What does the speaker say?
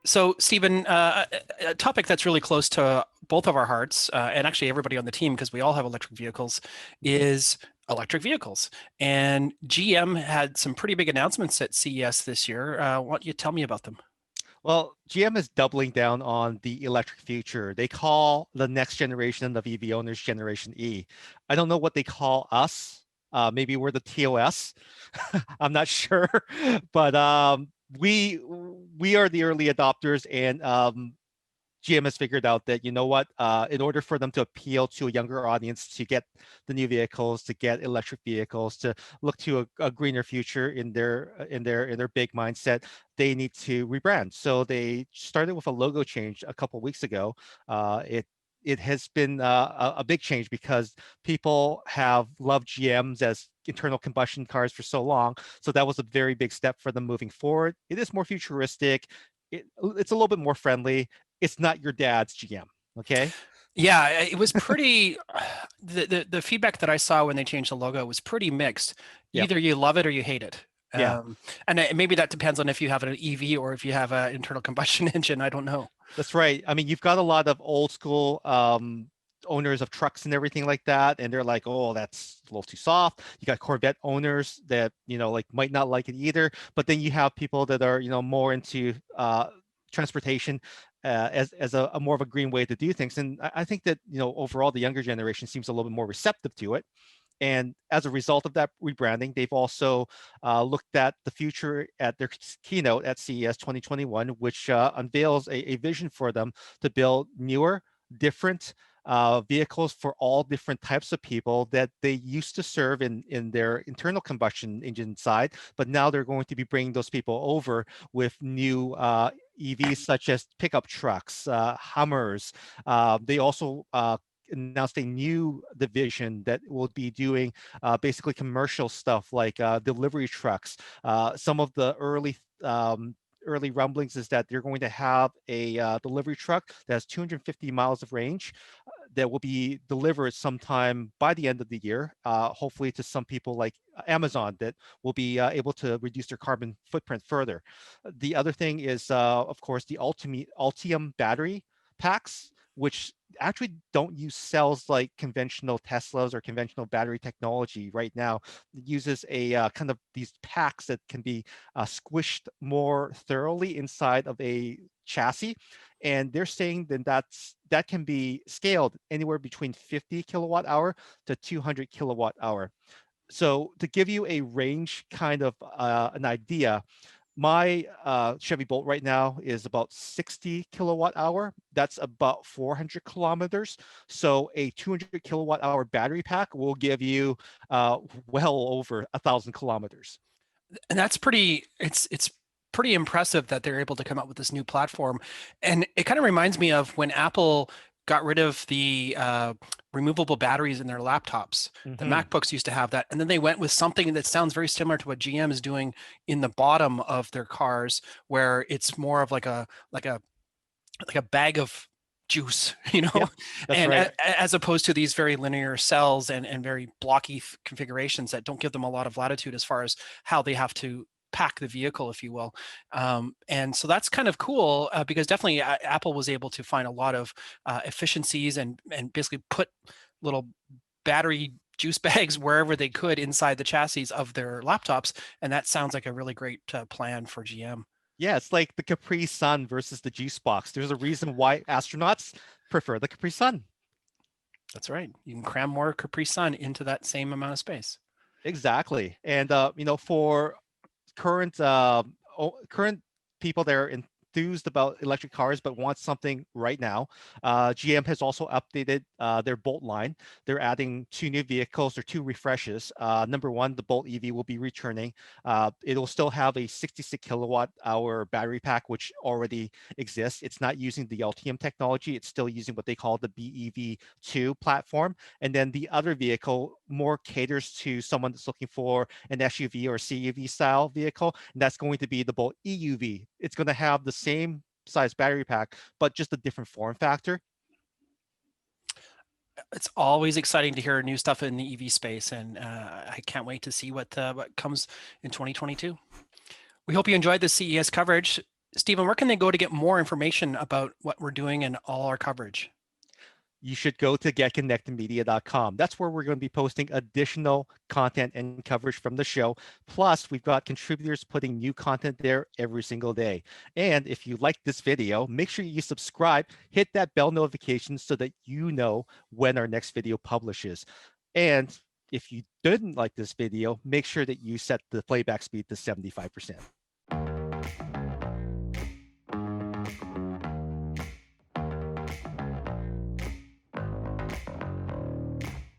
So, Stephen, a topic that's really close to both of our hearts, and actually everybody on the team, because we all have electric vehicles, is electric vehicles. And GM had some pretty big announcements at CES this year. Why don't you tell me about them? Well, GM is doubling down on the electric future. They call the next generation of EV owners Generation E. I don't know what they call us. Maybe we're the TOS. I'm not sure, but we are the early adopters, and GM has figured out that, you know what, in order for them to appeal to a younger audience, to get the new vehicles, to get electric vehicles, to look to a greener future in their big mindset, they need to rebrand. So they started with a logo change a couple weeks ago. It has been a big change because people have loved GMs as internal combustion cars for so long. So that was a very big step for them moving forward. It is more futuristic. It's a little bit more friendly. It's not your dad's GM. Okay. Yeah, it was pretty. The feedback that I saw when they changed the logo was pretty mixed. Yep. Either you love it or you hate it. Yeah. And maybe that depends on if you have an EV or if you have an internal combustion engine. I don't know. That's right. I mean, you've got a lot of old school owners of trucks and everything like that, and they're like, "Oh, that's a little too soft." You got Corvette owners that like might not like it either. But then you have people that are more into transportation as a more of a green way to do things. And I think that overall the younger generation seems a little bit more receptive to it. And as a result of that rebranding, they've also looked at the future at their keynote at CES 2021, which unveils a vision for them to build newer, different vehicles for all different types of people that they used to serve in their internal combustion engine side. But now they're going to be bringing those people over with new EVs such as pickup trucks, Hummers. They also announced a new division that will be doing basically commercial stuff like delivery trucks. Some of the early rumblings is that they're going to have a delivery truck that has 250 miles of range that will be delivered sometime by the end of the year, hopefully to some people like Amazon that will be able to reduce their carbon footprint further. The other thing is, of course, the Ultium battery packs, which actually don't use cells like conventional Teslas or conventional battery technology right now. It uses a kind of these packs that can be squished more thoroughly inside of a chassis. And they're saying that can be scaled anywhere between 50 kilowatt hour to 200 kilowatt hour. So to give you a range kind of an idea, my Chevy Bolt right now is about 60 kilowatt hour. That's about 400 kilometers. So a 200 kilowatt hour battery pack will give you well over 1,000 kilometers. And that's pretty. It's pretty impressive that they're able to come up with this new platform. And it kind of reminds me of when Apple got rid of the removable batteries in their laptops. The Mm-hmm. MacBooks used to have that, and then they went with something that sounds very similar to what GM is doing in the bottom of their cars, where it's more of like a bag of juice, Yep, that's and right. as opposed to these very linear cells and very blocky configurations that don't give them a lot of latitude as far as how they have to pack the vehicle, if you will. And so that's kind of cool because definitely Apple was able to find a lot of efficiencies and basically put little battery juice bags wherever they could inside the chassis of their laptops. And that sounds like a really great plan for GM. Yeah, it's like the Capri Sun versus the juice box. There's a reason why astronauts prefer the Capri Sun. That's right. You can cram more Capri Sun into that same amount of space. Exactly. And for current current people that are enthused about electric cars but want something right now, GM has also updated their Bolt line. They're adding two new vehicles or two refreshes. Number one, the Bolt EV will be returning. It'll still have a 66 kilowatt hour battery pack, which already exists. It's not using the Ultium technology. It's still using what they call the BEV2 platform. And then the other vehicle more caters to someone that's looking for an SUV or CUV style vehicle, and that's going to be the Bolt EUV. It's going to have the same size battery pack, but just a different form factor. It's always exciting to hear new stuff in the EV space, and I can't wait to see what comes in 2022. We hope you enjoyed the CES coverage. Stephen, where can they go to get more information about what we're doing and all our coverage? You should go to getconnectedmedia.com. That's where we're going to be posting additional content and coverage from the show. Plus, we've got contributors putting new content there every single day. And if you like this video, make sure you subscribe, hit that bell notification so that you know when our next video publishes. And if you didn't like this video, make sure that you set the playback speed to 75%.